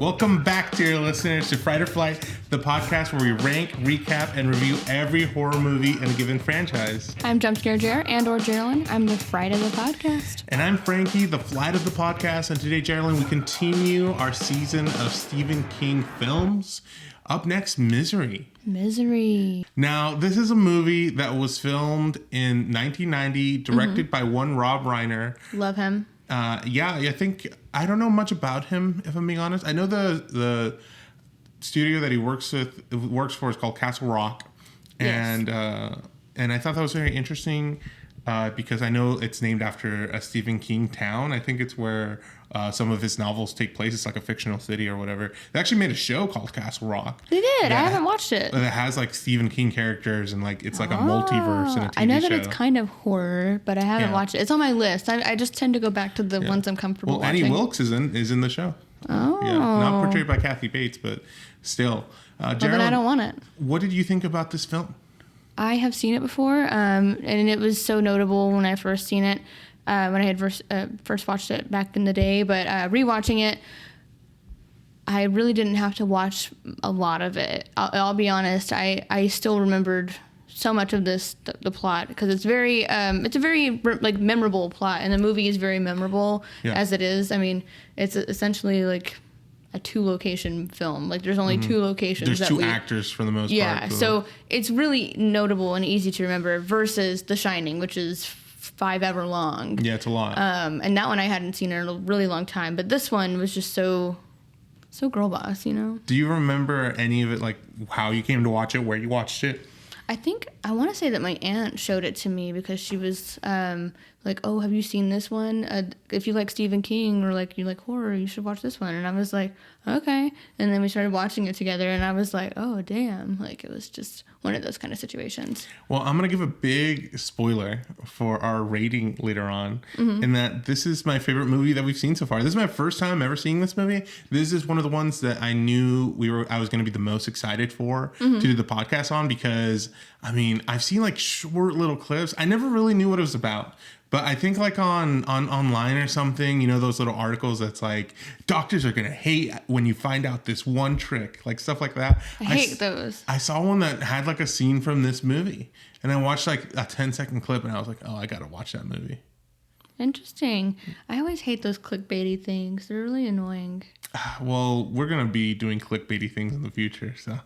Welcome back, dear listeners, to Fright or Flight, the podcast where we rank, recap, and review every horror movie in a given franchise. I'm Jumpscare Jer and/or Geraldine. I'm the Fright of the podcast. And I'm Frankie, the Flight of the podcast. And today, Geraldine, we continue our season of Stephen King films. Up next, Misery. Misery. Now, this is a movie that was filmed in 1990, directed by one Rob Reiner. Love him. I don't know much about him, if I'm being honest. I know the studio that he works for is called Castle Rock, and I thought that was very interesting because I know it's named after a Stephen King town. I think it's where some of his novels take place. It's like a fictional city or whatever. They actually made a show called Castle Rock. They did. I haven't watched it. That has like Stephen King characters and like it's like a multiverse in a TV show. I know that it's kind of horror, but I haven't watched it. It's on my list. I just tend to go back to the ones I'm comfortable watching. Annie Wilkes is in the show. Oh. Yeah, not portrayed by Kathy Bates, but still. Well, then I don't want it. What did you think about this film? I have seen it before, and it was so notable when I first seen it, when I had first watched it back in the day. But rewatching it, I really didn't have to watch a lot of it. I'll be honest. I still remembered so much of the plot because it's a very like memorable plot, and the movie is very memorable as it is. I mean, it's essentially like a 2-location film. Like there's only 2 locations. There's 2 actors for the most part. Yeah, so it's really notable and easy to remember versus The Shining, which is 5 ever long. Yeah, it's a lot. And that one I hadn't seen in a really long time, but this one was just so girl boss, you know? Do you remember any of it, like how you came to watch it, where you watched it? I want to say that my aunt showed it to me because she was like, oh, have you seen this one? If you like Stephen King or like you like horror, you should watch this one. And I was like, okay. And then we started watching it together and I was like, oh, damn. Like it was just one of those kind of situations. Well, I'm going to give a big spoiler for our rating later on in that this is my favorite movie that we've seen so far. This is my first time ever seeing this movie. This is one of the ones that I knew I was going to be the most excited for to do the podcast on because, I mean, I've seen like short little clips. I never really knew what it was about. But I think like on online or something, you know, those little articles that's like, doctors are going to hate when you find out this one trick, like stuff like that. I hate those. I saw one that had like a scene from this movie and I watched like a 10-second clip and I was like, oh, I got to watch that movie. Interesting. I always hate those clickbaity things. They're really annoying. Well, we're going to be doing clickbaity things in the future, so.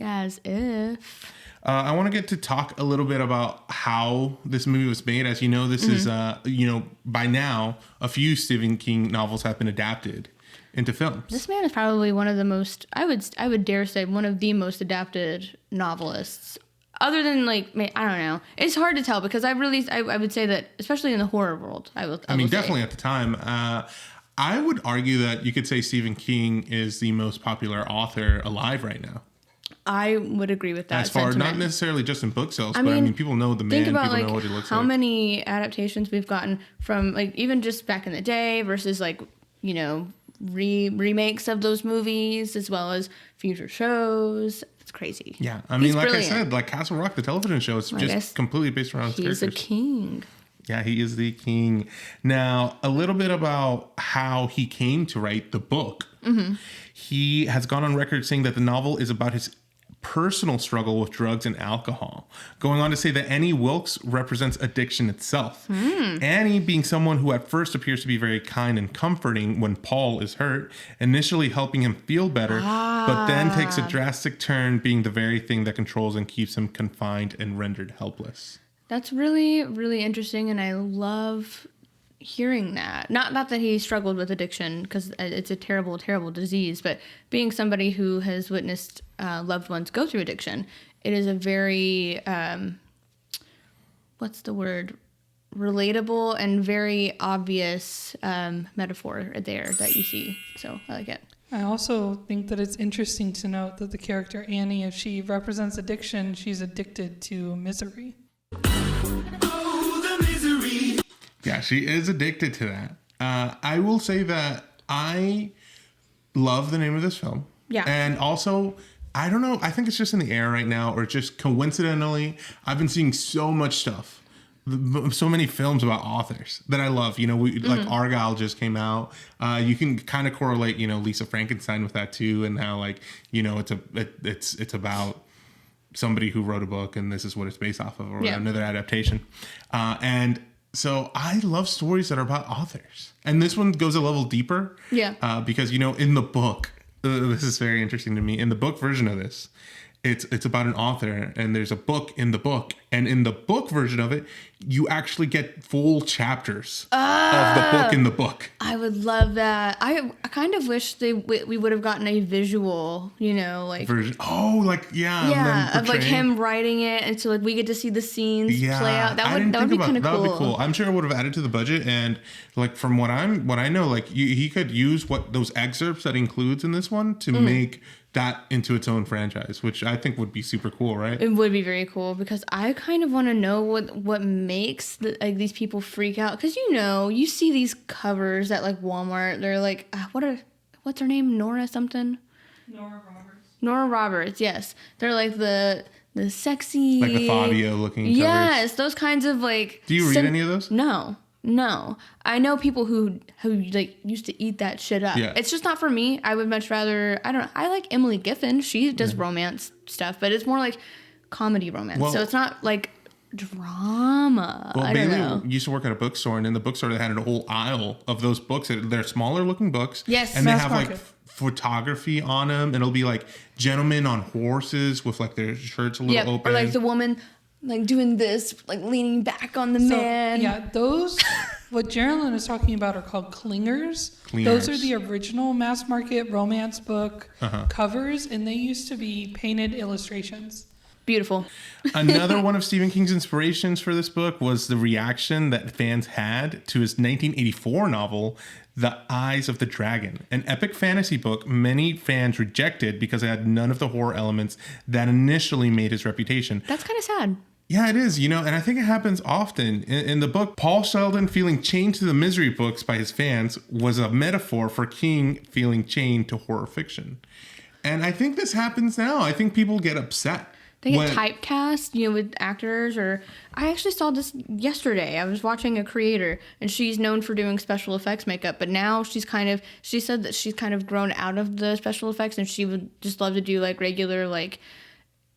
As if. I want to get to talk a little bit about how this movie was made. As you know, this is, by now, a few Stephen King novels have been adapted into films. This man is probably one of the most, I would dare say, one of the most adapted novelists. Other than, like, I don't know. It's hard to tell because I would say that, especially in the horror world, I mean, definitely at the time. I would argue that you could say Stephen King is the most popular author alive right now. I would agree with that. As far, sentiment. not necessarily just in book sales, but I mean, people know the man. Think about people know what he looks like. how many adaptations we've gotten from like even just back in the day versus like, you know, remakes of those movies as well as future shows. It's crazy. Yeah, I mean, He's like brilliant. I said, like Castle Rock, the television show, is just completely based around his characters. He's a king. Yeah, he is the king. Now, a little bit about how he came to write the book. He has gone on record saying that the novel is about his personal struggle with drugs and alcohol, going on to say that Annie Wilkes represents addiction itself. Annie being someone who at first appears to be very kind and comforting when Paul is hurt, initially helping him feel better, but then takes a drastic turn being the very thing that controls and keeps him confined and rendered helpless. That's really, really interesting, and I love hearing that. Not that he struggled with addiction, because it's a terrible, terrible disease, but being somebody who has witnessed loved ones go through addiction, it is a very, what's the word? Relatable and very obvious metaphor there that you see. So I like it. I also think that it's interesting to note that the character Annie, if she represents addiction, she's addicted to misery. Yeah, she is addicted to that. I will say that I love the name of this film. Yeah. And also, I don't know, I think it's just in the air right now, or just coincidentally, I've been seeing so much stuff so many films about authors that I love. You know, like Argyle just came out. You can kind of correlate, you know, Lisa Frankenstein with that too, and how like, you know, it's about somebody who wrote a book and this is what it's based off of, or another adaptation. And so I love stories that are about authors, and this one goes a level deeper. Yeah. Because, you know, in the book, this is very interesting to me. In the book version of this, it's about an author, and there's a book in the book, and in the book version of it, you actually get full chapters of the book in the book. I would love that. I kind of wish we would have gotten a visual, you know, like version. Oh, like of like him writing it, and so like we get to see the scenes play out. That would be kind of cool. That would be cool. I'm sure it would have added to the budget, and like from what I know, like he could use what those excerpts that includes in this one to make that into its own franchise, which I think would be super cool, right? It would be very cool, because I kind of want to know what makes these people freak out, because you know, you see these covers at like Walmart, they're like what's her name, Nora something? Nora Roberts, yes. They're like the sexy, like the Fabio looking covers. Yes, those kinds of like. Do you read any of those? No, I know people who like used to eat that shit up. Yeah. It's just not for me. I would much rather, I like Emily Giffin. She does romance stuff, but it's more like comedy romance. So it's not like drama. Well, I Bailey don't know. used to work at a bookstore, and in the bookstore they had a whole aisle of those books. They're smaller looking books. Yes. And they have like photography on them, and it'll be like gentlemen on horses with like their shirts a little open. Or like the woman like doing this, like leaning back on the man. Yeah, those, what Geraldine is talking about are called clingers. Those are the original mass market romance book covers, and they used to be painted illustrations. Beautiful. Another one of Stephen King's inspirations for this book was the reaction that fans had to his 1984 novel, The Eyes of the Dragon, an epic fantasy book many fans rejected because it had none of the horror elements that initially made his reputation. That's kind of sad. Yeah, it is, you know, and I think it happens often. In the book, Paul Sheldon feeling chained to the misery books by his fans was a metaphor for King feeling chained to horror fiction. And I think this happens now. I think people get upset. They get typecast, you know, with actors. Or I actually saw this yesterday. I was watching a creator, and she's known for doing special effects makeup, but now she said that she's kind of grown out of the special effects, and she would just love to do like regular like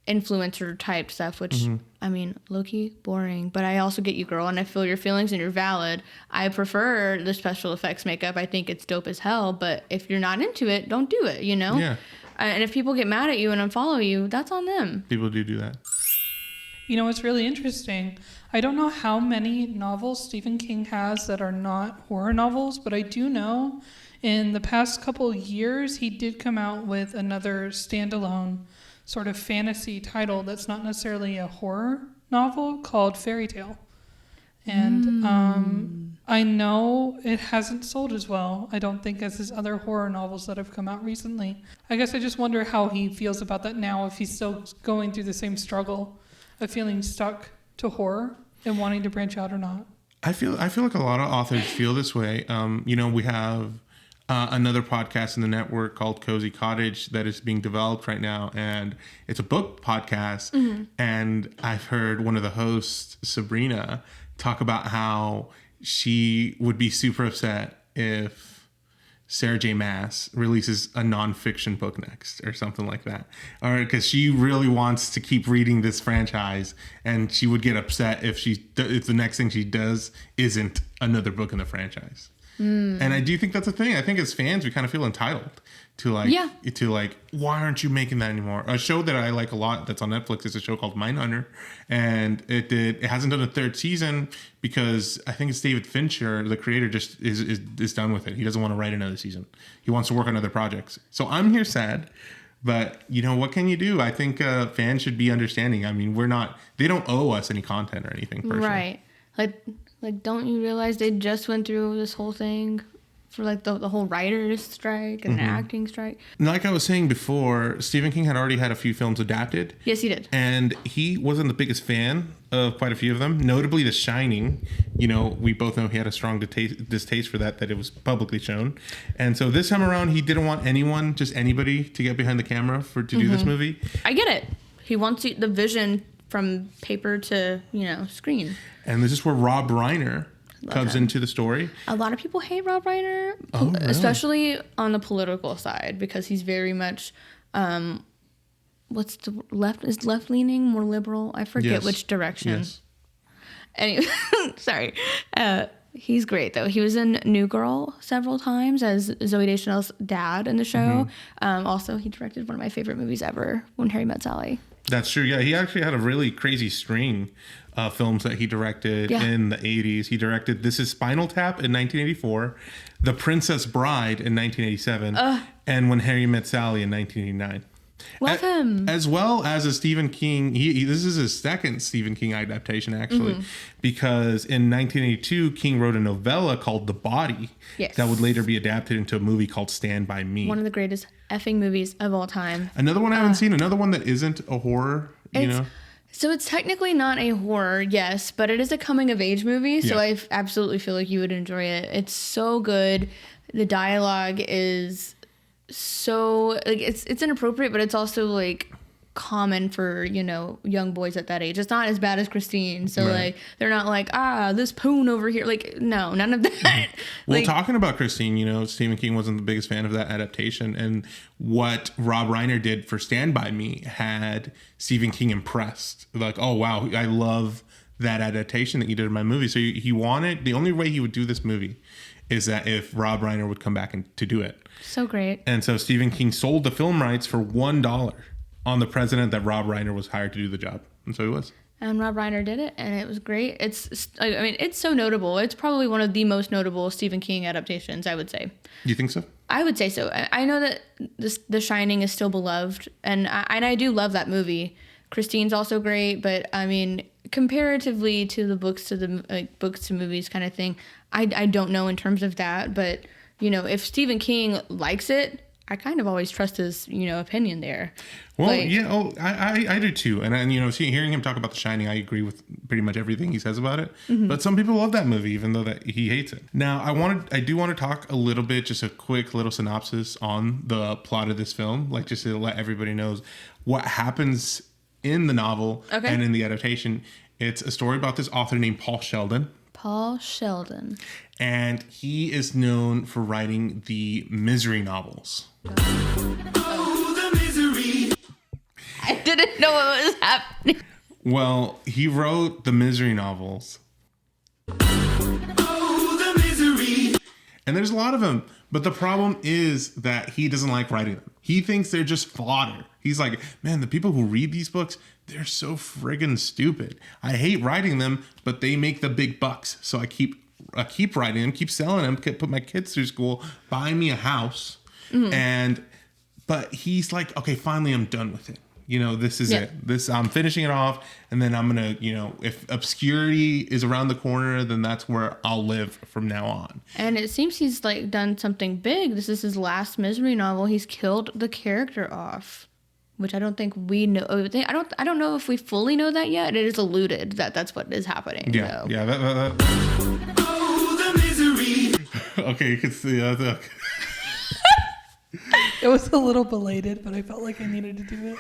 influencer type stuff, which I mean, low-key boring, but I also get you, girl, and I feel your feelings and you're valid. I prefer the special effects makeup. I think it's dope as hell, but if you're not into it, don't do it, you know? Yeah. And if people get mad at you and unfollow you, that's on them. People do that. You know, it's really interesting. I don't know how many novels Stephen King has that are not horror novels, but I do know in the past couple years, he did come out with another standalone sort of fantasy title that's not necessarily a horror novel called Fairy Tale. And I know it hasn't sold as well, I don't think, as his other horror novels that have come out recently. I guess I just wonder how he feels about that now, if he's still going through the same struggle of feeling stuck to horror and wanting to branch out or not. I feel like a lot of authors feel this way. You know, we have another podcast in the network called Cozy Cottage that is being developed right now, and it's a book podcast. And I've heard one of the hosts, Sabrina, talk about how she would be super upset if Sarah J. Maas releases a nonfiction book next or something like that, or because she really wants to keep reading this franchise, and she would get upset if the next thing she does isn't another book in the franchise. And I do think that's a thing. I think as fans, we kind of feel entitled to why aren't you making that anymore? A show that I like a lot that's on Netflix is a show called Mindhunter, and it hasn't done a third season because I think it's David Fincher, the creator, just is done with it. He doesn't want to write another season. He wants to work on other projects. So I'm here sad, but you know, what can you do? I think fans should be understanding. I mean, they don't owe us any content or anything, personally. Right. Like, don't you realize they just went through this whole thing for like the whole writer's strike and the acting strike? Like I was saying before, Stephen King had already had a few films adapted. Yes, he did. And he wasn't the biggest fan of quite a few of them, notably The Shining. You know, we both know he had a strong distaste for that it was publicly shown. And so this time around, he didn't want anybody to get behind the camera to do this movie. I get it. He wants the vision from paper to, screen. And this is where Rob Reiner comes into the story. A lot of people hate Rob Reiner, Really? especially on the political side, because he's very much, left leaning, more liberal? I forget Yes. which direction. Yes. Anyway, sorry. He's great though. He was in New Girl several times as Zoe Deschanel's dad in the show. Also, he directed one of my favorite movies ever, When Harry Met Sally. That's true. Yeah, he actually had a really crazy string of films that he directed in the 80s. He directed This Is Spinal Tap in 1984, The Princess Bride in 1987, and When Harry Met Sally in 1989. Love him. As well as a Stephen King. This is his second Stephen King adaptation, actually, because in 1982, King wrote a novella called The Body that would later be adapted into a movie called Stand By Me. One of the greatest effing movies of all time. Another one I haven't seen, another one that isn't a horror, you know? So it's technically not a horror, yes, but it is a coming of age movie. So I absolutely feel like you would enjoy it. It's so good. The dialogue is so it's inappropriate, but it's also like common for young boys at that age. It's not as bad as Christine, so like they're not like this poon over here. Like no, none of that. Well, talking about Christine, Stephen King wasn't the biggest fan of that adaptation, and what Rob Reiner did for Stand By Me had Stephen King impressed. Like, oh wow, I love that adaptation that you did of my movie. So he wanted, the only way he would do this movie is that if Rob Reiner would come back to do it. So great. And so Stephen King sold the film rights for $1 on the precedent that Rob Reiner was hired to do the job. And so he was. And Rob Reiner did it, and it was great. It's so notable. It's probably one of the most notable Stephen King adaptations, I would say. You think so? I would say so. I know that The Shining is still beloved, and I do love that movie. Christine's also great, but I mean, comparatively to the books to movies kind of thing, I don't know in terms of that. But if Stephen King likes it, I kind of always trust his opinion there. Well, I do too. And hearing him talk about The Shining, I agree with pretty much everything he says about it. But some people love that movie, even though that he hates it. Now, I do want to talk a little bit, just a quick little synopsis on the plot of this film, like just to let everybody knows what happens in the novel and in the adaptation. It's a story about this author named Paul Sheldon. Paul Sheldon. And he is known for writing the misery novels. Oh, the misery. I didn't know what was happening. Well, he wrote the misery novels. Oh, the misery. And there's a lot of them. But the problem is that he doesn't like writing them. He thinks they're just fodder. He's like, man, the people who read these books, they're so friggin' stupid. I hate writing them, but they make the big bucks. So I keep writing them, keep selling them, put my kids through school, buy me a house. But he's like, okay, finally I'm done with it. This is it. I'm finishing it off, and then I'm gonna, if obscurity is around the corner, then that's where I'll live from now on. And it seems he's done something big. This is his last misery novel. He's killed the character off, which I don't think we know. I don't know if we fully know that yet. It is alluded that that's what is happening. Yeah, so. yeah. Oh, the misery. Okay, you can see. It was a little belated, but I felt like I needed to do it.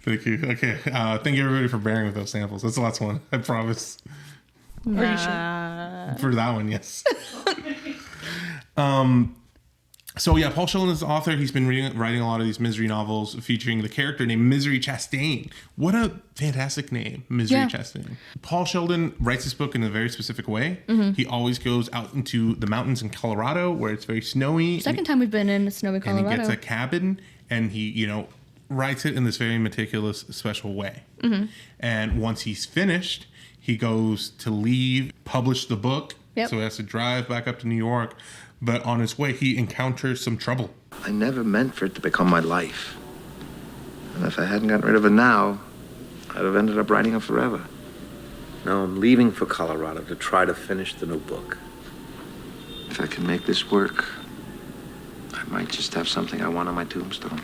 Thank you. Okay, thank you everybody for bearing with those samples. That's the last one, I promise. Are you sure? For that one, yes. So yeah, Paul Sheldon is the author. He's been writing a lot of these misery novels featuring the character named Misery Chastain. What a fantastic name, Misery Chastain. Paul Sheldon writes this book in a very specific way. He always goes out into the mountains in Colorado where it's very snowy. Second time we've been in snowy Colorado. And he gets a cabin and he, writes it in this very meticulous, special way. And once he's finished, he goes to leave, publish the book. Yep. So he has to drive back up to New York. But on his way, he encounters some trouble. I never meant for it to become my life. And if I hadn't gotten rid of it now, I'd have ended up writing it forever. Now I'm leaving for Colorado to try to finish the new book. If I can make this work, I might just have something I want on my tombstone.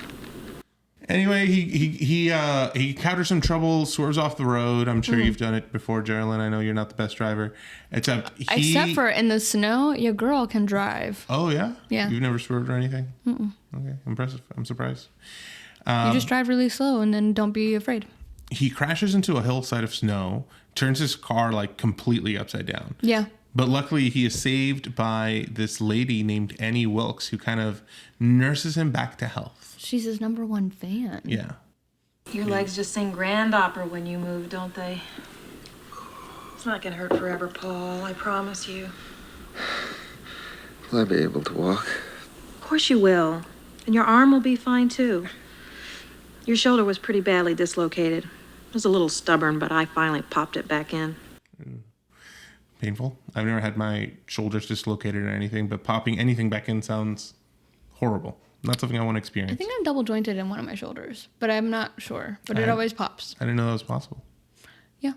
Anyway, he encounters some trouble, swerves off the road. I'm sure you've done it before, Geraldine. I know you're not the best driver. Except for in the snow, your girl can drive. Oh, yeah? Yeah. You've never swerved or anything? Okay, impressive. I'm surprised. You just drive really slow and then don't be afraid. he crashes into a hillside of snow, turns his car like completely upside down. Yeah. But luckily, he is saved by this lady named Annie Wilkes, who kind of nurses him back to health. She's his number one fan. Yeah. Your legs just sing grand opera when you move, don't they? It's not gonna hurt forever, Paul, I promise you. Will I be able to walk? Of course you will. And your arm will be fine, too. Your shoulder was pretty badly dislocated. It was a little stubborn, but I finally popped it back in. Painful. I've never had my shoulders dislocated or anything, but popping anything back in sounds horrible. Not something I want to experience. I think I'm double jointed in one of my shoulders, but I'm not sure. But it always pops. I didn't know that was possible. Yeah.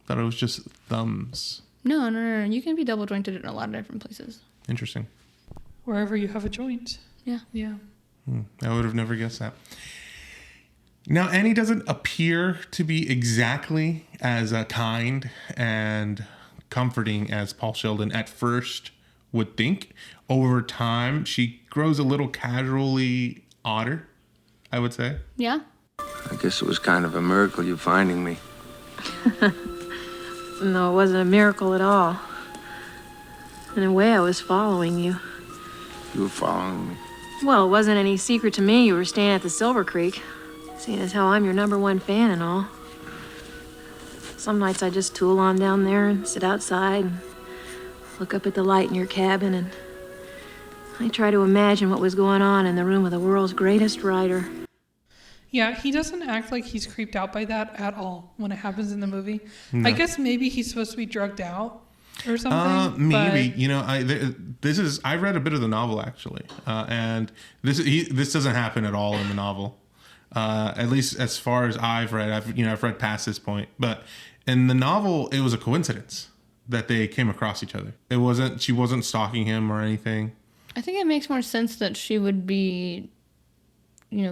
Thought it was just thumbs. No. You can be double jointed in a lot of different places. Interesting. Wherever you have a joint. Yeah. Yeah. I would have never guessed that. Now, Annie doesn't appear to be exactly as kind and comforting as Paul Sheldon at first would think. Over time, she grows a little casually odder, I would say. Yeah. I guess it was kind of a miracle you finding me. No, it wasn't a miracle at all. In a way, I was following you. You were following me. Well, it wasn't any secret to me you were staying at the Silver Creek, seeing as how I'm your number one fan and all. Some nights I just tool on down there and sit outside and look up at the light in your cabin, and I try to imagine what was going on in the room of the world's greatest writer. Yeah, he doesn't act like he's creeped out by that at all when it happens in the movie. No. I guess maybe he's supposed to be drugged out or something. Maybe. but- You know, I read a bit of the novel actually, and this doesn't happen at all in the novel. At least as far as I've read. I've read past this point, but in the novel, it was a coincidence that they came across each other. She wasn't stalking him or anything. I think it makes more sense that she would be,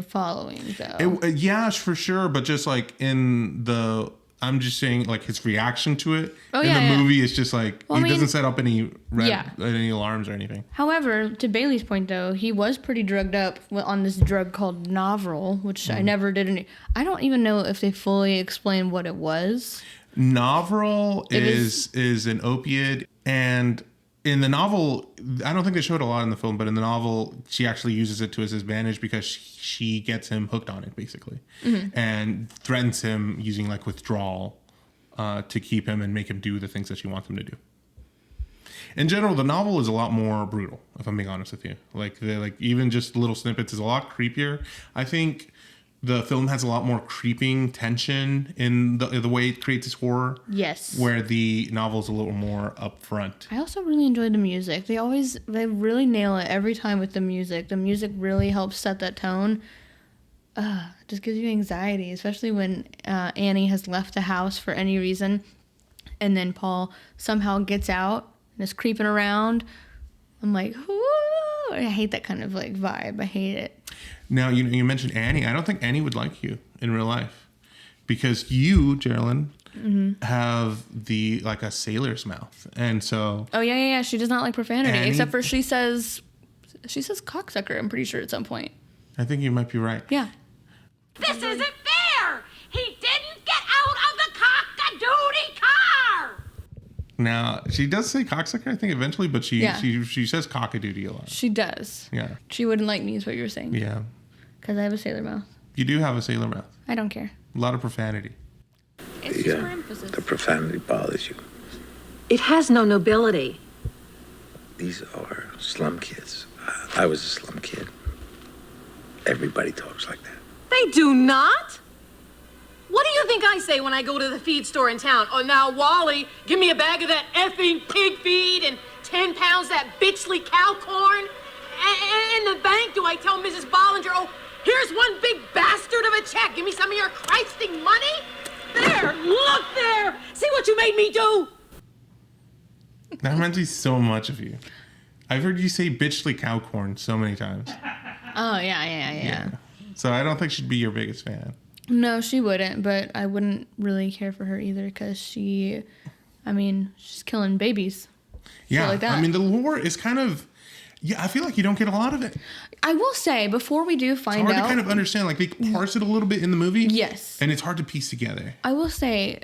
following, though. Yeah, for sure. But just like I'm just saying, like his reaction to it in yeah, the yeah. movie is just like Well, I he doesn't mean, set up any yeah. any alarms or anything. However, to Bailey's point, though, he was pretty drugged up on this drug called Novril, which I never did any. I don't even know if they fully explained what it was. Novril is an opiate, and in the novel, I don't think they showed a lot in the film, but in the novel, she actually uses it to his advantage because she gets him hooked on it, basically, and threatens him using like withdrawal to keep him and make him do the things that she wants him to do. In general, the novel is a lot more brutal, if I'm being honest with you. Like even just little snippets is a lot creepier. I think the film has a lot more creeping tension in the way it creates its horror. Yes. Where the novel's a little more upfront. I also really enjoyed the music. They really nail it every time with the music. The music really helps set that tone. Just gives you anxiety, especially when Annie has left the house for any reason, and then Paul somehow gets out and is creeping around. I'm like, whoo! I hate that kind of like vibe. I hate it. Now, you mentioned Annie. I don't think Annie would like you in real life because you, Geraldine, have a sailor's mouth, and so. Oh yeah. She does not like profanity, Annie? except for she says cocksucker. I'm pretty sure at some point. I think you might be right. Yeah. This isn't fair! He didn't get out of the cock-a-doodie car! Now she does say cocksucker, I think, eventually, but she Yeah. she says cockadoodie a lot. She does. Yeah. She wouldn't like me, is what you're saying. Yeah. Because I have a sailor mouth. You do have a sailor mouth. I don't care. A lot of profanity. It's just for emphasis. The profanity bothers you. It has no nobility. These are slum kids. I was a slum kid. Everybody talks like that. They do not. What do you think I say when I go to the feed store in town? Oh, now, Wally, give me a bag of that effing pig feed and 10 pounds that bitchly cow corn. And in the bank, do I tell Mrs. Bollinger, oh, here's one big bastard of a check. Give me some of your Christing money. There, look there. See what you made me do? That reminds me so much of you. I've heard you say bitchly cow corn so many times. Oh, yeah. So I don't think she'd be your biggest fan. No, she wouldn't, but I wouldn't really care for her either because she's killing babies. Yeah, like that. I mean, the lore is kind of, Yeah, I feel like you don't get a lot of it. I will say, before we do It's find hard out, to kind of understand. Like, they parse it a little bit in the movie. Yes. And it's hard to piece together. I will say,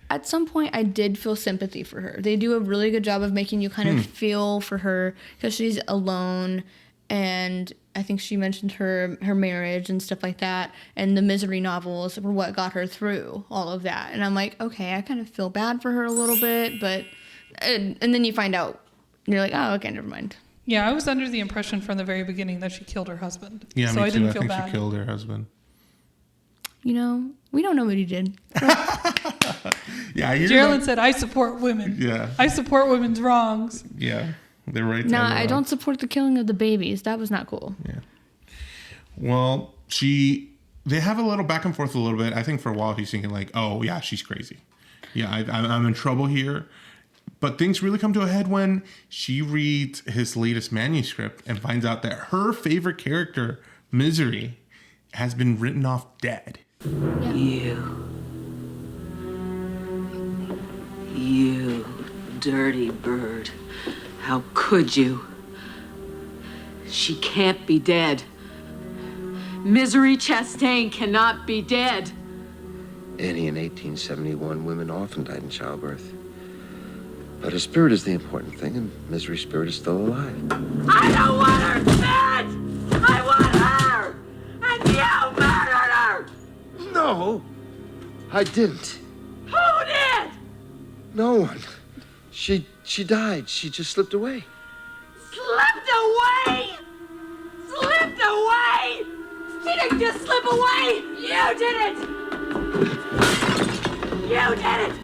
at some point, I did feel sympathy for her. They do a really good job of making you kind of feel for her because she's alone, and I think she mentioned her marriage and stuff like that, and the Misery novels were what got her through all of that. And I'm like, okay, I kind of feel bad for her a little bit, but and then you find out, and you're like, oh, okay, never mind. Yeah, I was under the impression from the very beginning that she killed her husband. Yeah, so me I too. didn't I feel think bad. she killed her husband. You know, we don't know what he did. Yeah, you're Geraldine said, I support women. Yeah. I support women's wrongs. Yeah, they're right there. No, I don't support the killing of the babies. That was not cool. Yeah. Well, they have a little back and forth a little bit. I think for a while he's thinking like, oh yeah, she's crazy. Yeah, I'm in trouble here. But things really come to a head when she reads his latest manuscript and finds out that her favorite character, Misery, has been written off dead. You dirty bird. How could you? She can't be dead. Misery Chastain cannot be dead. Annie, in 1871, women often died in childbirth. But her spirit is the important thing, and Misery's spirit is still alive. I don't want her dead! I want her! And you murdered her! No, I didn't. Who did? No one. She died. She just slipped away. Slipped away! Slipped away! She didn't just slip away! You did it! You did it!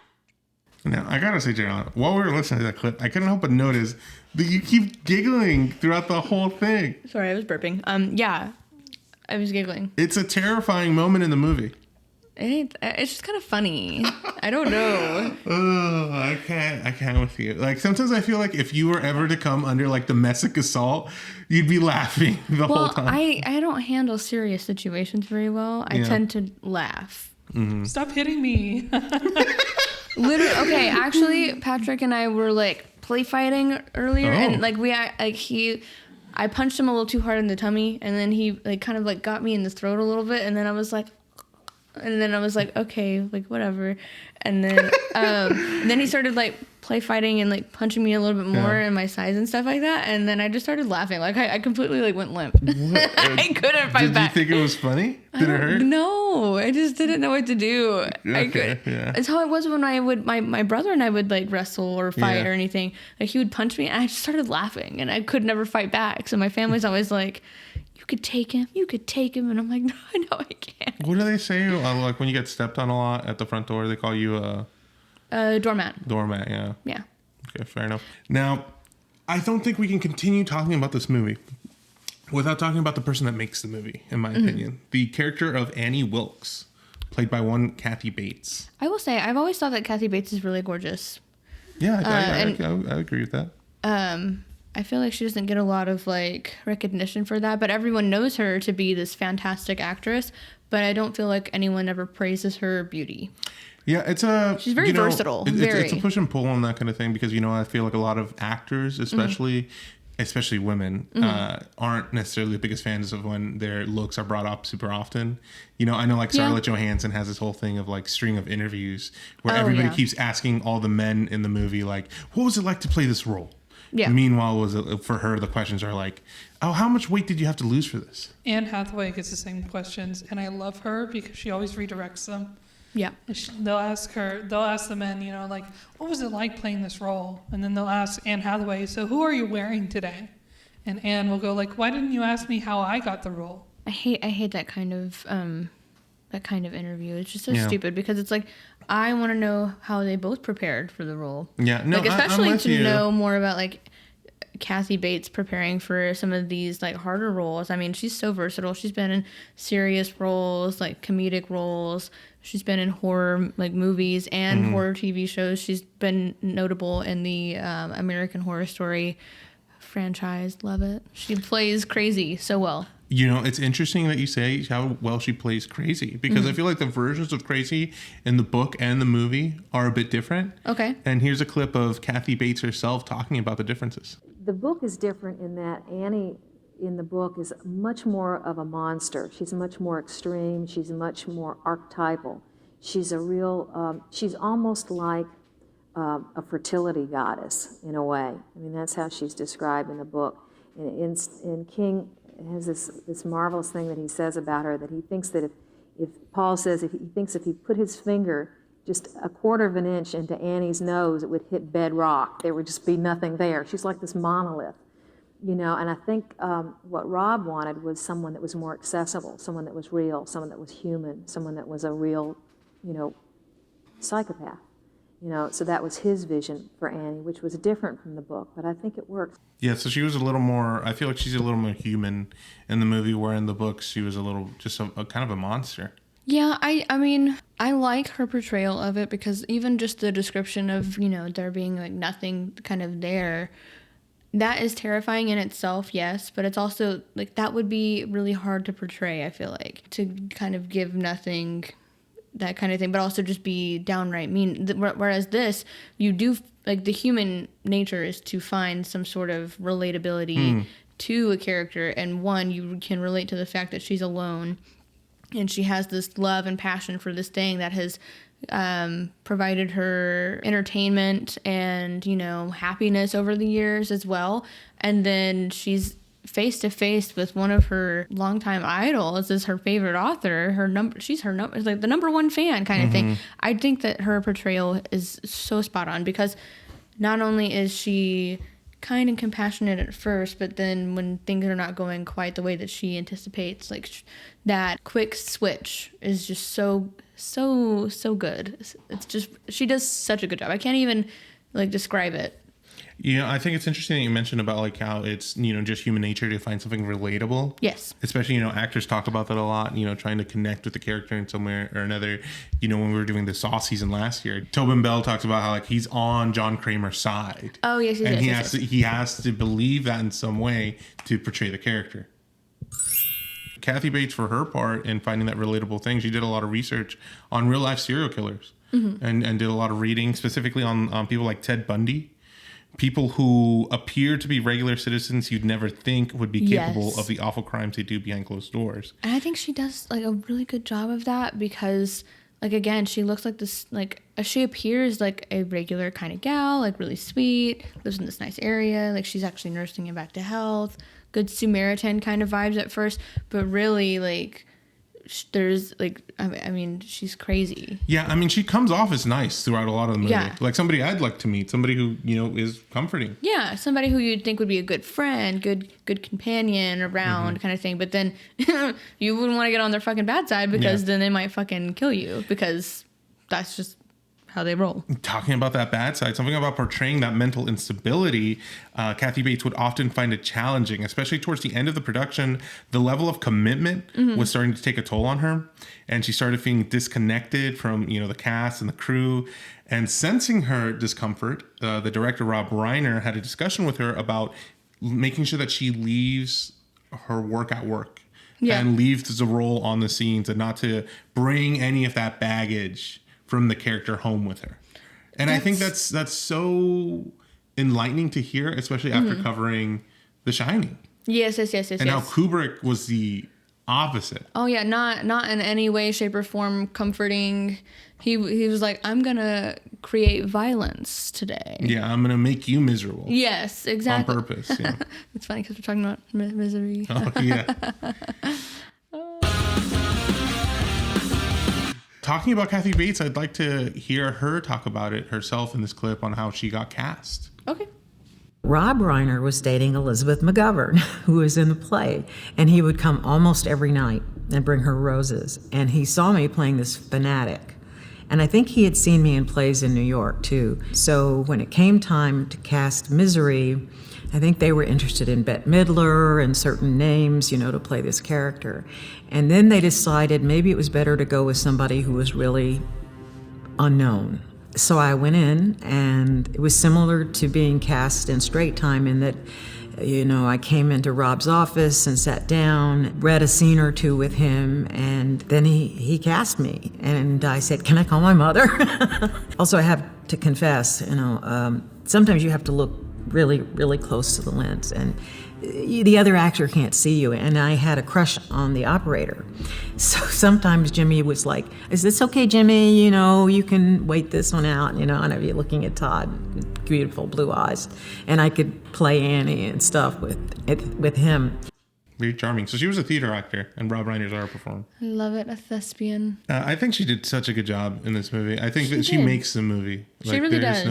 Now, I gotta say, Gerald, while we were listening to that clip, I couldn't help but notice that you keep giggling throughout the whole thing. Sorry, I was burping. Yeah, I was giggling. It's a terrifying moment in the movie. It's just kind of funny. I don't know. Oh, I can't with you. Like, sometimes I feel like if you were ever to come under like domestic assault, you'd be laughing the whole time. I don't handle serious situations very well. I tend to laugh. Stop hitting me. Literally, okay, actually, Patrick and I were like play fighting earlier, and like I punched him a little too hard in the tummy, and then he like kind of like got me in the throat a little bit, and then I was like, okay, like whatever, and then he started like play fighting and like punching me a little bit more in my sides and stuff like that, and then I just started laughing, like I completely like went limp. I couldn't fight back. Did you think it was funny? Did it hurt? No, I just didn't know what to do. I could. Yeah. It's how it was when I would my brother and I would like wrestle or fight Yeah. or anything. Like he would punch me and I just started laughing and I could never fight back. So my family's always like, you could take him, and I'm like, no, I can't. What do they say? Like when you get stepped on a lot at the front door, they call you a Doormat. doormat. Yeah. Yeah. Okay, fair enough. Now, I don't think we can continue talking about this movie without talking about the person that makes the movie, in my opinion. The character of Annie Wilkes, played by one Kathy Bates. I will say I've always thought that Kathy Bates is really gorgeous. Yeah, I agree with that. I feel like she doesn't get a lot of like recognition for that, but everyone knows her to be this fantastic actress. But I don't feel like anyone ever praises her beauty. Yeah, She's very versatile. It's a push and pull on that kind of thing because I feel like a lot of actors, especially women, aren't necessarily the biggest fans of when their looks are brought up super often. I know like Scarlett Johansson has this whole thing of like string of interviews where everybody keeps asking all the men in the movie like, what was it like to play this role? Yeah. Meanwhile, for her, the questions are like, oh, how much weight did you have to lose for this? Anne Hathaway gets the same questions, and I love her because she always redirects them. Yeah. They'll ask the men, like, what was it like playing this role? And then they'll ask Anne Hathaway, so who are you wearing today? And Anne will go like, why didn't you ask me how I got the role? I hate that kind of interview. It's just so stupid because it's like I want to know how they both prepared for the role. Yeah, no, like especially I'm with to you. know more about like Kathy Bates preparing for some of these like harder roles. I mean, she's so versatile. She's been in serious roles, like comedic roles. She's been in horror like movies and horror TV shows. She's been notable in the American Horror Story franchise. Love it. She plays crazy so well. It's interesting that you say how well she plays crazy because I feel like the versions of crazy in the book and the movie are a bit different. Okay. And here's a clip of Kathy Bates herself talking about the differences. The book is different in that Annie in the book is much more of a monster. She's much more extreme. She's much more archetypal. She's a real, she's almost like a fertility goddess in a way. I mean, that's how she's described in the book. And King has this marvelous thing that he says about her, that he thinks that if Paul says, if he put his finger just a quarter of an inch into Annie's nose, it would hit bedrock. There would just be nothing there. She's like this monolith, you know, and I think what Rob wanted was someone that was more accessible, someone that was real, someone that was human, someone that was a real, you know, psychopath. You know, so that was his vision for Annie, which was different from the book, but I think it worked. Yeah, so she was a little more, I feel like she's a little more human in the movie, where in the books she was a little, just a kind of a monster. Yeah, I mean, I like her portrayal of it, because even just the description of, you know, there being like nothing kind of there, that is terrifying in itself, yes, but it's also like that would be really hard to portray, I feel like, to kind of give nothing, that kind of thing, but also just be downright mean. Whereas this, you do, like, the human nature is to find some sort of relatability to a character, and one, you can relate to the fact that she's alone, and she has this love and passion for this thing that has provided her entertainment and, you know, happiness over the years as well, and then she's face to face with one of her longtime idols, is her favorite author. She's like the number one fan kind of thing. I think that her portrayal is so spot on, because not only is she kind and compassionate at first, but then when things are not going quite the way that she anticipates, like that quick switch is just so good. It's just, she does such a good job. I can't even like describe it. You know, I think it's interesting that you mentioned about like how it's, you know, just human nature to find something relatable. Yes. Especially, you know, actors talk about that a lot, you know, trying to connect with the character in some way or another. You know, when we were doing the Saw season last year, Tobin Bell talks about how like he's on John Kramer's side. Oh, yes, and yes. he has to believe that in some way to portray the character. Kathy Bates, for her part, in finding that relatable thing, she did a lot of research on real life serial killers and did a lot of reading specifically on people like Ted Bundy. People who appear to be regular citizens you'd never think would be capable of the awful crimes they do behind closed doors. And I think she does like a really good job of that, because like, again, she looks like this, like she appears like a regular kind of gal, like really sweet, lives in this nice area, like she's actually nursing him back to health, good Samaritan kind of vibes at first, but really like there's like, I mean, she's crazy. Yeah, I mean, she comes off as nice throughout a lot of the movie. Yeah. Like somebody I'd like to meet, somebody who, you know, is comforting. Yeah, somebody who you'd think would be a good friend, good companion around kind of thing. But then you wouldn't want to get on their fucking bad side, because then they might fucking kill you, because that's just how they roll. Talking about that bad side, something about portraying that mental instability, Kathy Bates would often find it challenging, especially towards the end of the production. The level of commitment was starting to take a toll on her, and she started feeling disconnected from, you know, the cast and the crew. And sensing her discomfort, the director Rob Reiner had a discussion with her about making sure that she leaves her work at work and leaves the role on the scenes, and not to bring any of that baggage from the character home with her. And I think that's so enlightening to hear, especially after covering The Shining. Yes. And how Kubrick was the opposite. Oh yeah, not in any way, shape, or form comforting. He was like, I'm gonna create violence today. Yeah, I'm gonna make you miserable. Yes, exactly. On purpose. Yeah. It's funny because we're talking about misery. Oh yeah. Talking about Kathy Bates, I'd like to hear her talk about it herself in this clip on how she got cast. Okay. Rob Reiner was dating Elizabeth McGovern, who was in the play, and he would come almost every night and bring her roses. And he saw me playing this fanatic. And I think he had seen me in plays in New York, too. So when it came time to cast Misery, I think they were interested in Bette Midler and certain names, you know, to play this character. And then they decided maybe it was better to go with somebody who was really unknown. So I went in, and it was similar to being cast in Straight Time in that, you know, I came into Rob's office and sat down, read a scene or two with him, and then he cast me. And I said, can I call my mother? Also, I have to confess, you know, sometimes you have to look really, really close to the lens. And the other actor can't see you. And I had a crush on the operator. So sometimes Jimmy was like, is this okay, Jimmy? You know, you can wait this one out, you know, and I'd be looking at Todd with beautiful blue eyes. And I could play Annie and stuff with him. Very charming. So she was a theater actor, and Rob Reiner's our performer. I love it, a thespian. I think she did such a good job in this movie. I think that she did. makes the movie. She really does.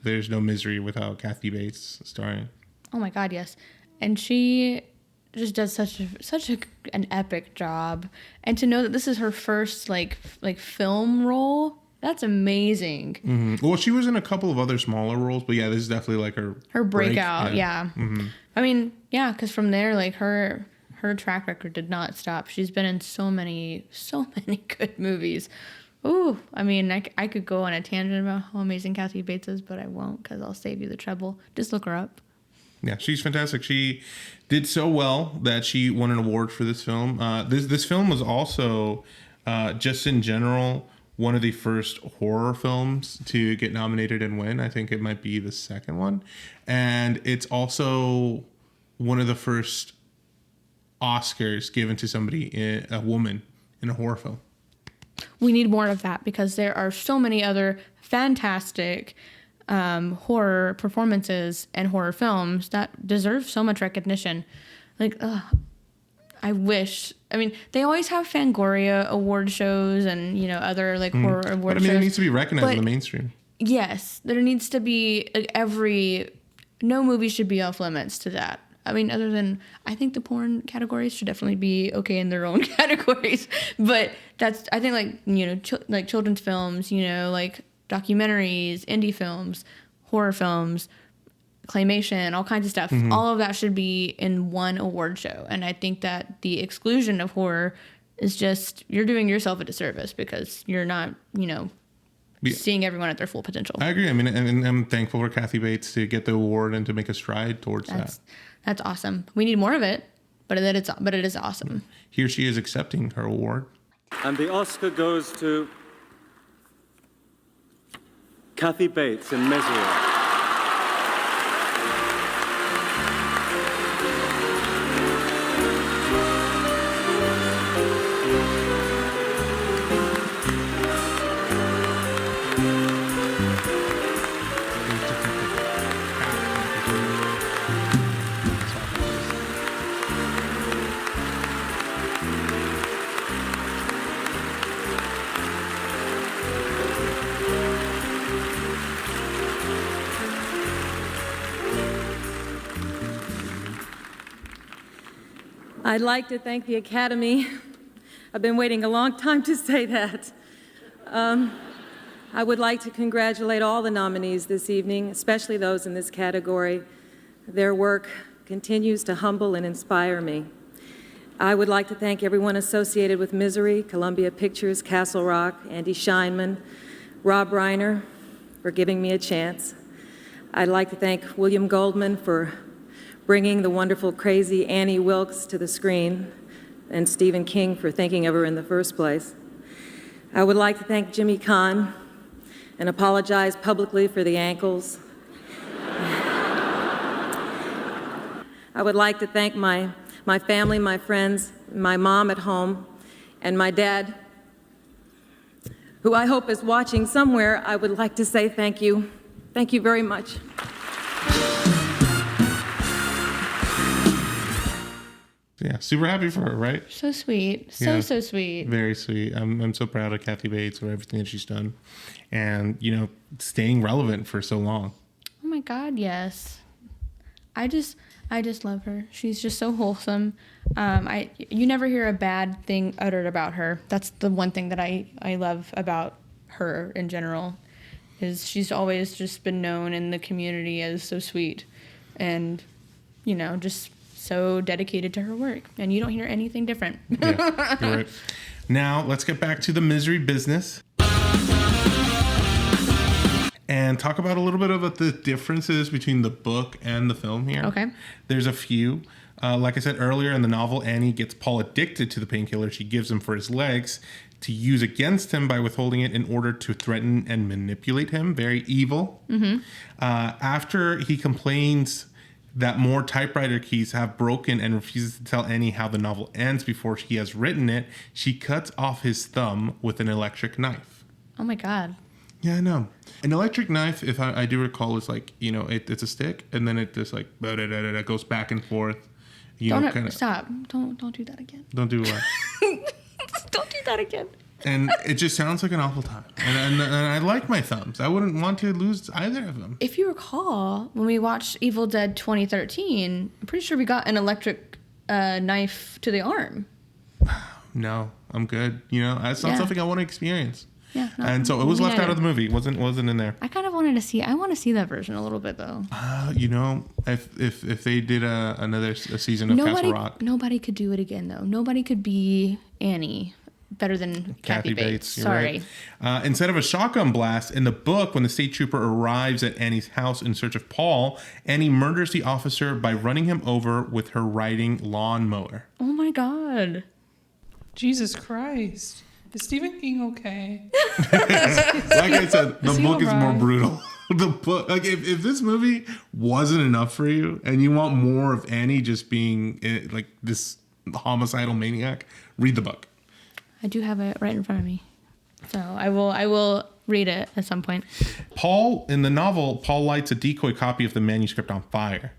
There's no Misery without Kathy Bates starring. Oh my God, yes. And she just does such an epic job. And to know that this is her first like film role, that's amazing. Mm-hmm. Well, she was in a couple of other smaller roles, but yeah, this is definitely like her breakout. Yeah. Mm-hmm. I mean, yeah, because from there, like her track record did not stop. She's been in so many good movies. Ooh, I mean, I could go on a tangent about how amazing Kathy Bates is, but I won't because I'll save you the trouble. Just look her up. Yeah, she's fantastic. She did so well that she won an award for this film. This film was also, just in general, one of the first horror films to get nominated and win. I think it might be the second one. And it's also one of the first Oscars given to a woman in a horror film. We need more of that because there are so many other fantastic horror performances and horror films that deserve so much recognition. Like, I wish. I mean, they always have Fangoria award shows and, you know, other like horror award shows. But I mean, it needs to be recognized in the mainstream. Yes, there needs to be like no movie should be off limits to that. I mean, other than, I think the porn categories should definitely be okay in their own categories. But I think like, you know, like children's films, you know, like documentaries, indie films, horror films, claymation, all kinds of stuff. Mm-hmm. All of that should be in one award show. And I think that the exclusion of horror is just, you're doing yourself a disservice because you're not, you know, seeing everyone at their full potential. I agree. I mean, and I'm thankful for Kathy Bates to get the award and to make a stride towards that. That's awesome. We need more of it, but it is awesome. Here she is accepting her award. And the Oscar goes to Kathy Bates in Misery. I'd like to thank the Academy. I've been waiting a long time to say that. I would like to congratulate all the nominees this evening, especially those in this category. Their work continues to humble and inspire me. I would like to thank everyone associated with Misery, Columbia Pictures, Castle Rock, Andy Scheinman, Rob Reiner for giving me a chance. I'd like to thank William Goldman for bringing the wonderful, crazy Annie Wilkes to the screen, and Stephen King for thinking of her in the first place. I would like to thank Jimmy Caan and apologize publicly for the ankles. I would like to thank my family, my friends, my mom at home, and my dad, who I hope is watching somewhere. I would like to say thank you. Thank you very much. Yeah, super happy for her, right? So sweet. So sweet. Very sweet. I'm so proud of Kathy Bates for everything that she's done and, you know, staying relevant for so long. Oh my God, yes. I just love her. She's just so wholesome. You never hear a bad thing uttered about her. That's the one thing that I love about her in general, is she's always just been known in the community as so sweet and, you know, just so dedicated to her work, and you don't hear anything different. Yeah, you're right. Now let's get back to the Misery business and talk about a little bit about the differences between the book and the film here. Okay. There's a few. Like I said earlier in the novel, Annie gets Paul addicted to the painkiller she gives him for his legs to use against him by withholding it in order to threaten and manipulate him. Very evil. After he complains that more typewriter keys have broken and refuses to tell Annie how the novel ends before he has written it, she cuts off his thumb with an electric knife. Oh my God. Yeah, I know. An electric knife, if I do recall, is like, it's a stick, and then it just like goes back and forth. Stop. Don't do that again. Don't do what? Don't do that again. And it just sounds like an awful time. And I like my thumbs. I wouldn't want to lose either of them. If you recall, when we watched Evil Dead 2013, I'm pretty sure we got an electric knife to the arm. No, I'm good. That's not something I want to experience. Yeah. No, and so it was left out of the movie. It wasn't in there. I kind of wanted to see. I want to see that version a little bit though. If they did another season of Castle Rock, nobody could do it again though. Nobody could be Annie better than Kathy Bates. Sorry. Right. Instead of a shotgun blast in the book, when the state trooper arrives at Annie's house in search of Paul, Annie murders the officer by running him over with her riding lawnmower. Oh my God. Jesus Christ. Is Stephen King okay? Like I said, the book is more brutal. The book, like if this movie wasn't enough for you and you want more of Annie just being like this homicidal maniac, read the book. I do have it right in front of me, so I will read it at some point. In the novel, Paul lights a decoy copy of the manuscript on fire.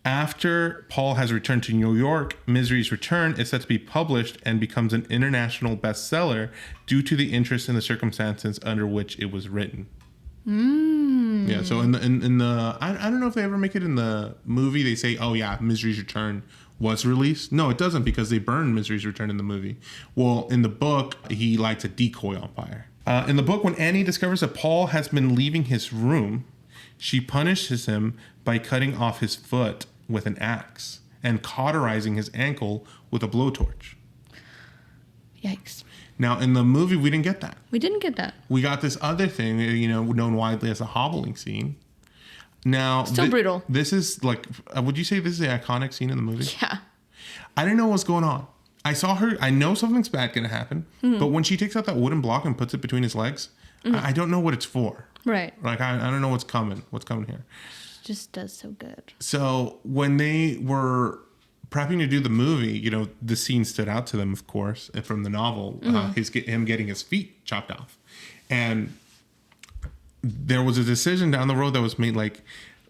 After Paul has returned to New York, Misery's Return is set to be published and becomes an international bestseller due to the interest in the circumstances under which it was written. Yeah, so in the I don't know if they ever make it in the movie. They say, oh yeah, Misery's Return was released. No, it doesn't, because they burned Misery's Return in the movie. Well, in the book, he lights a decoy on fire. In the book, when Annie discovers that Paul has been leaving his room, she punishes him by cutting off his foot with an axe and cauterizing his ankle with a blowtorch. Yikes. Now, in the movie, we didn't get that. We didn't get that. We got this other thing, known widely as a hobbling scene. Now, still brutal. This is like, would you say this is the iconic scene in the movie? Yeah. I didn't know what was going on. I saw her. I know something's bad going to happen. Mm-hmm. But when she takes out that wooden block and puts it between his legs, I don't know what it's for. Right. Like, I don't know what's coming. What's coming here. Just does so good. So when they were prepping to do the movie, the scene stood out to them, of course, from the novel, him getting his feet chopped off. And there was a decision down the road that was made, like,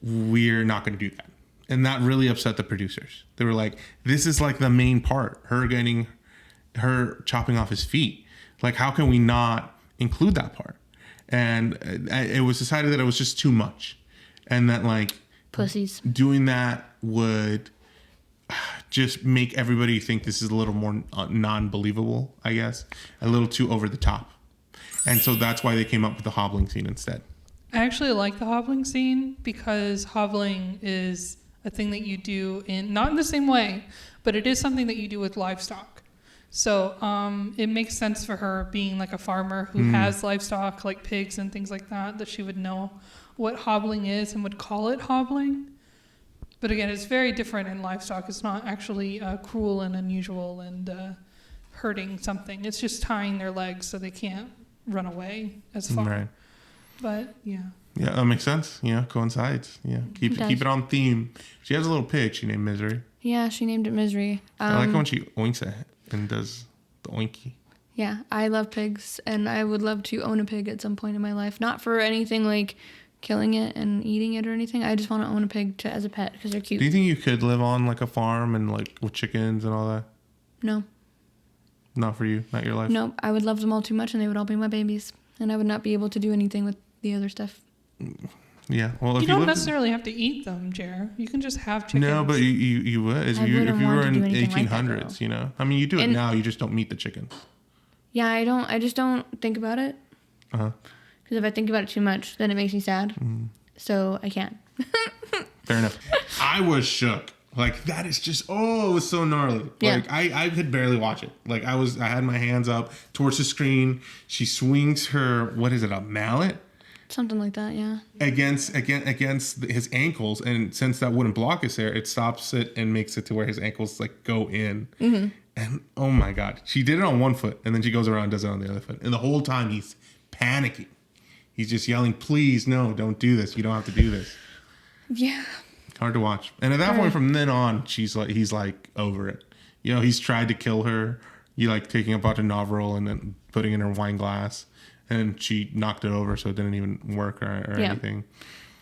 we're not going to do that. And that really upset the producers. They were like, this is like the main part, her chopping off his feet. Like, how can we not include that part? And it was decided that it was just too much. And that, like, pussies doing that would just make everybody think this is a little more non-believable, I guess. A little too over the top. And so that's why they came up with the hobbling scene instead. I actually like the hobbling scene because hobbling is a thing that you do not in the same way, but it is something that you do with livestock. So it makes sense for her being like a farmer who has livestock like pigs and things like that she would know what hobbling is and would call it hobbling. But again, it's very different in livestock. It's not actually cruel and unusual and hurting something. It's just tying their legs so they can't run away as far. Right. But yeah. Yeah, that makes sense. Coincides. Yeah, keep it on theme. She has a little pig she named Misery. Yeah, she named it Misery. I like when she oinks it and does the oinky. Yeah, I love pigs, and I would love to own a pig at some point in my life. Not for anything like killing it and eating it or anything. I just want to own a pig as a pet because they're cute. Do you think you could live on like a farm and like with chickens and all that? No. Not for you? Not your life? Nope. I would love them all too much and they would all be my babies. And I would not be able to do anything with the other stuff. Yeah. Well, you don't necessarily have to eat them, Jer. You can just have chickens. No, but you would. If you were in 1800s, like I mean, you do it now. You just don't meet the chickens. Yeah, I just don't think about it. Uh-huh. Because if I think about it too much, then it makes me sad. So I can't. Fair enough. I was shook. Like, that is just, it was so gnarly. Yeah. Like, I could barely watch it. Like, I had my hands up towards the screen. She swings her, what is it, a mallet? Something like that, yeah. against his ankles, and since that wouldn't block his hair, it stops it and makes it to where his ankles like go in. Mm-hmm. And oh my God, she did it on one foot, and then she goes around and does it on the other foot, and the whole time he's panicking. He's just yelling, "Please, no, don't do this. You don't have to do this." Yeah. Hard to watch. And at that point, from then on, he's like over it. You know, he's tried to kill her. You like taking a bunch of Novril and then putting it in her wine glass, and she knocked it over, so it didn't even work or anything.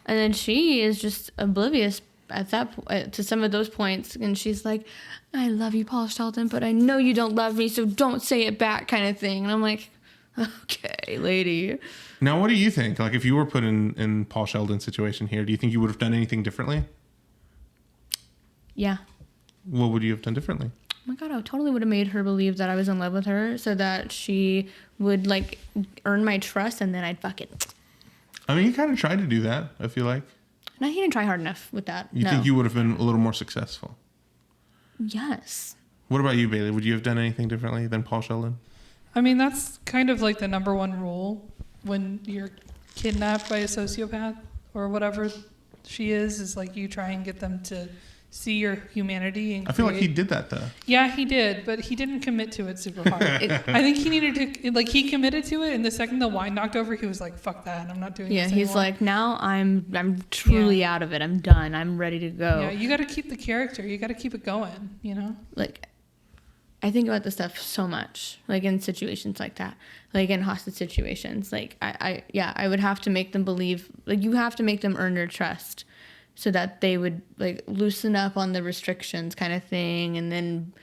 And then she is just oblivious at that to some of those points, and she's like, "I love you, Paul Sheldon, but I know you don't love me, so don't say it back," kind of thing. And I'm like, okay, lady. Now, what do you think? Like, if you were put in Paul Sheldon's situation here, do you think you would have done anything differently? Yeah. What would you have done differently? Oh my God, I totally would have made her believe that I was in love with her so that she would, like, earn my trust, and then I'd fuck it. I mean, he kind of tried to do that, I feel like. No, he didn't try hard enough with that. You think you would have been a little more successful? Yes. What about you, Bailey? Would you have done anything differently than Paul Sheldon? I mean, that's kind of like the number one rule when you're kidnapped by a sociopath or whatever she is like you try and get them to see your humanity. And I feel like he did that, though. Yeah, he did, but he didn't commit to it super hard. I think he needed to, like, he committed to it, and the second the wine knocked over, he was like, fuck that, I'm not doing this anymore. Yeah, he's like, now I'm truly out of it. I'm done. I'm ready to go. Yeah, you got to keep the character. You got to keep it going, you know? Like, I think about this stuff so much, like in situations like that, like in hostage situations. Like, I would have to make them believe, like, you have to make them earn your trust so that they would, like, loosen up on the restrictions kind of thing. And then,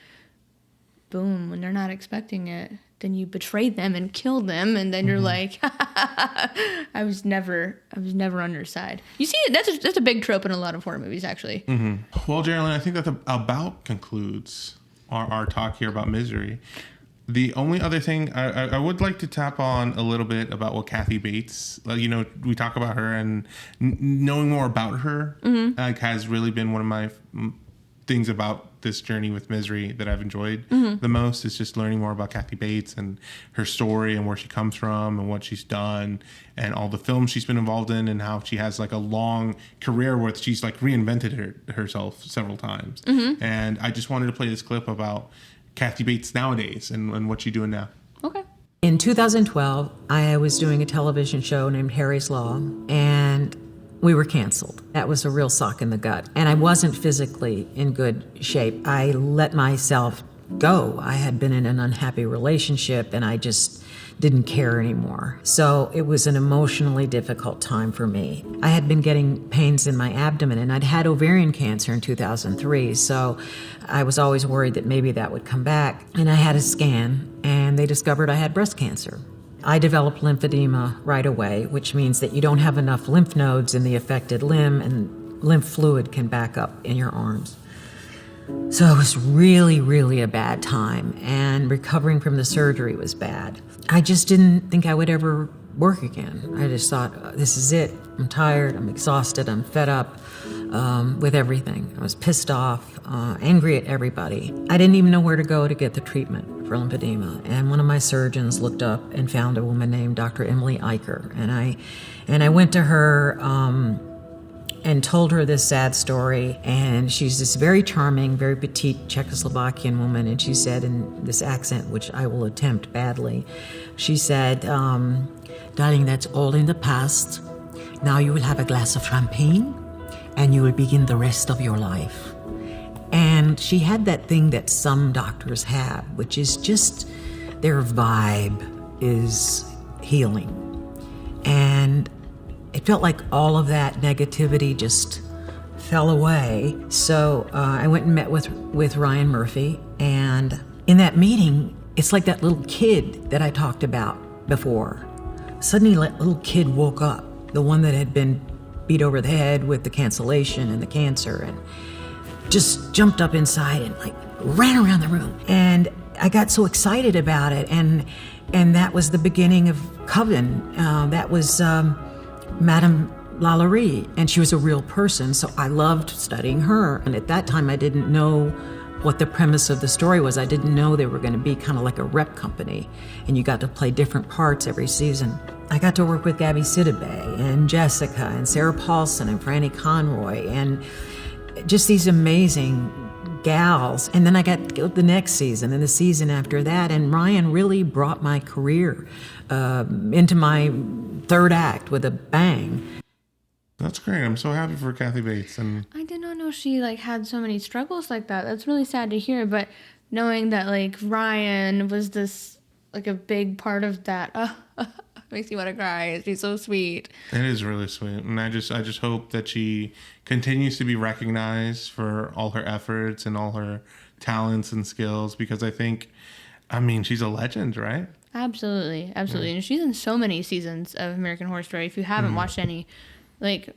boom, when they're not expecting it, then you betray them and kill them. And then you're like, I was never on your side. You see, that's a big trope in a lot of horror movies, actually. Mm-hmm. Well, Geraldine, I think that about concludes our talk here about Misery. The only other thing I would like to tap on a little bit about what Kathy Bates, you know, we talk about her, and knowing more about her like has really been one of my things about this journey with Misery that I've enjoyed the most. Is just learning more about Kathy Bates and her story and where she comes from and what she's done and all the films she's been involved in and how she has like a long career where she's like reinvented herself several times. And I just wanted to play this clip about Kathy Bates nowadays and what she's doing now. Okay. In 2012, I was doing a television show named Harry's Law, and we were canceled. That was a real sock in the gut. And I wasn't physically in good shape. I let myself go. I had been in an unhappy relationship, and I just didn't care anymore. So it was an emotionally difficult time for me. I had been getting pains in my abdomen, and I'd had ovarian cancer in 2003, so I was always worried that maybe that would come back. And I had a scan, and they discovered I had breast cancer. I developed lymphedema right away, which means that you don't have enough lymph nodes in the affected limb, and lymph fluid can back up in your arms. So it was really, really a bad time, and recovering from the surgery was bad. I just didn't think I would ever work again. I just thought, this is it. I'm tired, I'm exhausted, I'm fed up with everything. I was pissed off, angry at everybody. I didn't even know where to go to get the treatment for lymphedema. And one of my surgeons looked up and found a woman named Dr. Emily Eicher. And I went to her and told her this sad story. And she's this very charming, very petite Czechoslovakian woman. And she said in this accent, which I will attempt badly, she said, darling, that's all in the past. Now you will have a glass of champagne and you will begin the rest of your life. And she had that thing that some doctors have, which is just their vibe is healing. And it felt like all of that negativity just fell away. So I went and met with Ryan Murphy. And in that meeting, it's like that little kid that I talked about before. Suddenly, that little kid woke up, the one that had been beat over the head with the cancellation and the cancer, and just jumped up inside and like ran around the room. And I got so excited about it. And that was the beginning of Coven. That was Madame Lalaurie, and she was a real person, so I loved studying her. And at that time, I didn't know what the premise of the story was. I didn't know they were going to be kind of like a rep company, and you got to play different parts every season. I got to work with Gabby Sidibe and Jessica and Sarah Paulson and Franny Conroy and just these amazing gals. And then I got to go the next season and the season after that, and Ryan really brought my career into my third act with a bang. That's great. I'm so happy for Kathy Bates. And I did not know she like had so many struggles like that. That's really sad to hear. But knowing that like Ryan was this like a big part of that, makes me want to cry. She's so sweet. It is really sweet, and I just hope that she continues to be recognized for all her efforts and all her talents and skills, because I think, I mean, she's a legend, right? Absolutely. And she's in so many seasons of American Horror Story. If you haven't watched any, like,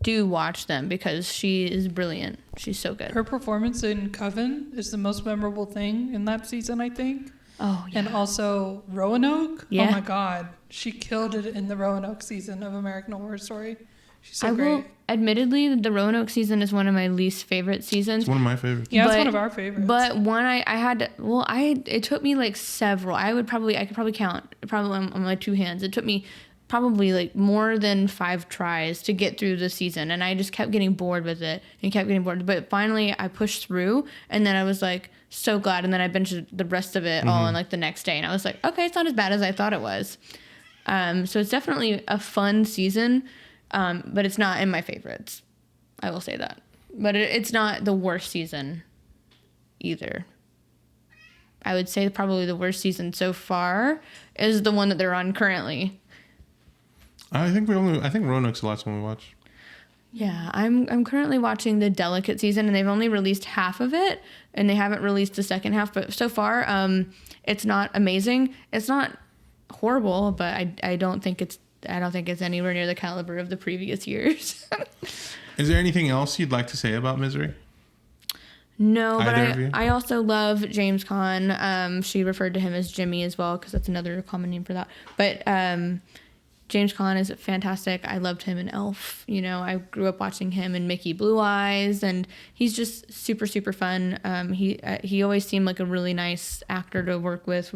do watch them because she is brilliant. She's so good. Her performance in Coven is the most memorable thing in that season, I think. Oh, yeah. And also Roanoke. Yeah. Oh my God. She killed it in the Roanoke season of American Horror Story. She's so great. Will, admittedly, the Roanoke season is one of my least favorite seasons. It's one of my favorites. Yeah, it's one of our favorites. But one I had, it took me like several. I could probably count probably on my two hands. It took me probably like more than 5 tries to get through the season, and I just kept getting bored with it and kept getting bored. But finally, I pushed through, and then I was like so glad. And then I binged the rest of it all in like the next day, and I was like, okay, it's not as bad as I thought it was. So it's definitely a fun season, but it's not in my favorites. I will say that. But it's not the worst season either. I would say probably the worst season so far is the one that they're on currently. I think Roanoke's the last one we watched. Yeah, I'm currently watching the Delicate season, and they've only released half of it, and they haven't released the second half. But so far, it's not amazing. It's not horrible, but I don't think it's anywhere near the caliber of the previous years. Is there anything else you'd like to say about Misery? No, but Either of you? I also love James Caan. She referred to him as Jimmy as well, because that's another common name for that. But James Caan is fantastic. I loved him in Elf. You know, I grew up watching him in Mickey Blue Eyes, and he's just super, super fun. He always seemed like a really nice actor to work with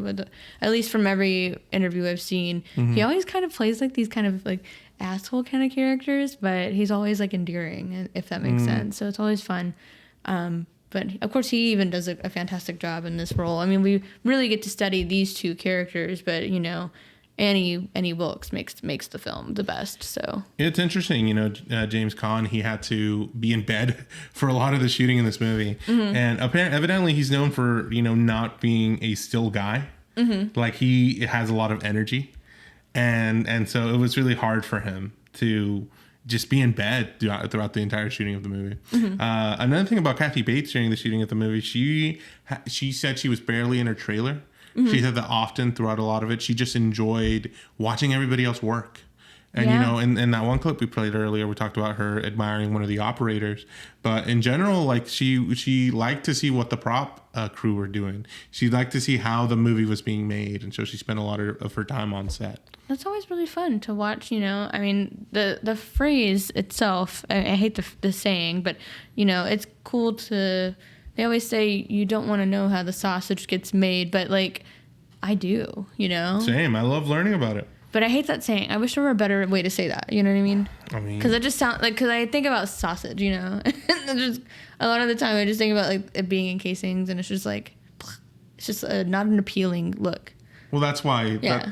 at least from every interview I've seen. He always kind of plays like these kind of like asshole kind of characters, but he's always like endearing, if that makes sense. So it's always fun. But of course, he even does a fantastic job in this role. I mean, we really get to study these two characters, but you know, Annie Wilkes makes the film the best. So it's interesting, you know, James Caan, he had to be in bed for a lot of the shooting in this movie, and evidently he's known for, you know, not being a still guy. Like he has a lot of energy, and so it was really hard for him to just be in bed throughout the entire shooting of the movie. Another thing about Kathy Bates during the shooting of the movie, she said she was barely in her trailer. She said that often throughout a lot of it, she just enjoyed watching everybody else work. And, you know, in that one clip we played earlier, we talked about her admiring one of the operators. But in general, like she liked to see what the prop crew were doing. She liked to see how the movie was being made. And so she spent a lot of her time on set. That's always really fun to watch, you know. I mean, the phrase itself, I hate the saying, but, you know, it's cool to... They always say you don't want to know how the sausage gets made, but, like, I do, you know? Same. I love learning about it. But I hate that saying. I wish there were a better way to say that. You know what I mean? Because it just sounds like, because I think about sausage, you know? And just a lot of the time I just think about, like, it being in casings, and it's just, like, it's just not an appealing look. Well, that's why. Yeah.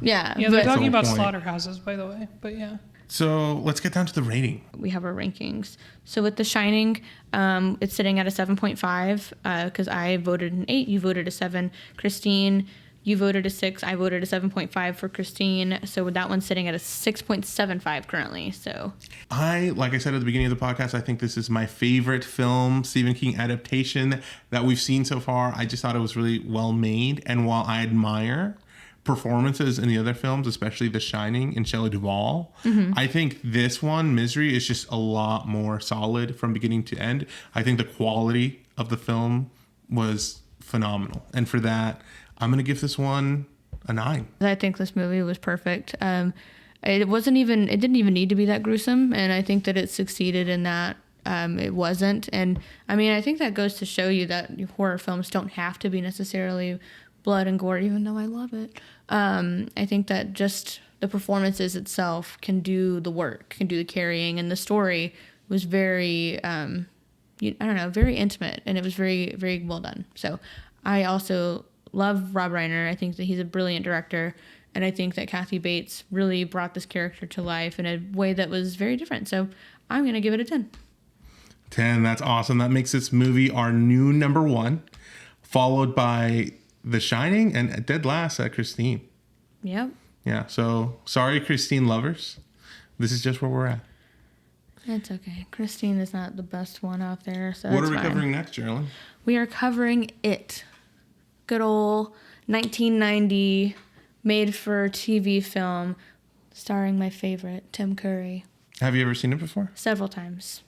Yeah, they're talking about slaughterhouses, by the way. But yeah. So let's get down to the rating. We have our rankings. So with The Shining, it's sitting at a 7.5 because I voted an 8, you voted a 7. Christine, you voted a 6, I voted a 7.5 for Christine. So with that one sitting at a 6.75 currently. So like I said at the beginning of the podcast, I think this is my favorite film Stephen King adaptation that we've seen so far. I just thought it was really well made. And while I admire performances in the other films, especially The Shining and Shelley Duvall, I think this one, Misery, is just a lot more solid from beginning to end. I think the quality of the film was phenomenal, and for that, I'm gonna give this one a 9. I think this movie was perfect. It didn't even need to be that gruesome, and I think that it succeeded in that it wasn't. And I mean, I think that goes to show you that horror films don't have to be necessarily blood and gore, even though I love it. I think that just the performances itself can do the work, can do the carrying, and the story was very, very intimate, and it was very, very well done. So I also love Rob Reiner. I think that he's a brilliant director, and I think that Kathy Bates really brought this character to life in a way that was very different. So I'm going to give it a 10. 10, that's awesome. That makes this movie our new number 1, followed by The Shining and dead last at Christine. Yep. Yeah, so sorry, Christine lovers. This is just where we're at. It's okay. Christine is not the best one out there, so what are we fine. covering next, Geraldine? We are covering It. Good old 1990 made-for-TV film starring my favorite, Tim Curry. Have you ever seen it before? Several times.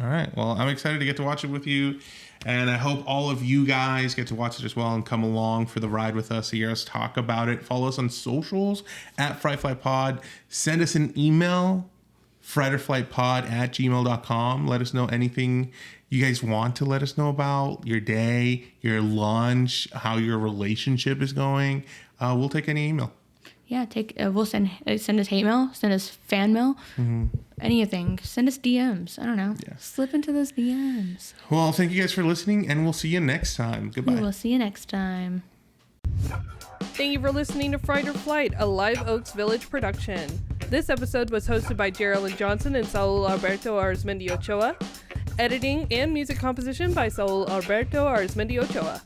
All right. Well, I'm excited to get to watch it with you. And I hope all of you guys get to watch it as well and come along for the ride with us. So hear us talk about it. Follow us on socials at FrightFlightPod. Send us an email, frightorflightpod@gmail.com. Let us know anything you guys want to let us know about your day, your lunch, how your relationship is going. We'll take any email. Yeah, we'll send us hate mail, send us fan mail, anything. Send us DMs. I don't know. Yeah. Slip into those DMs. Well, thank you guys for listening, and we'll see you next time. Goodbye. We will see you next time. Thank you for listening to Fright or Flight, a Live Oaks Village production. This episode was hosted by Geraldine Johnson and Saul Alberto Arizmendi Ochoa. Editing and music composition by Saul Alberto Arizmendi Ochoa.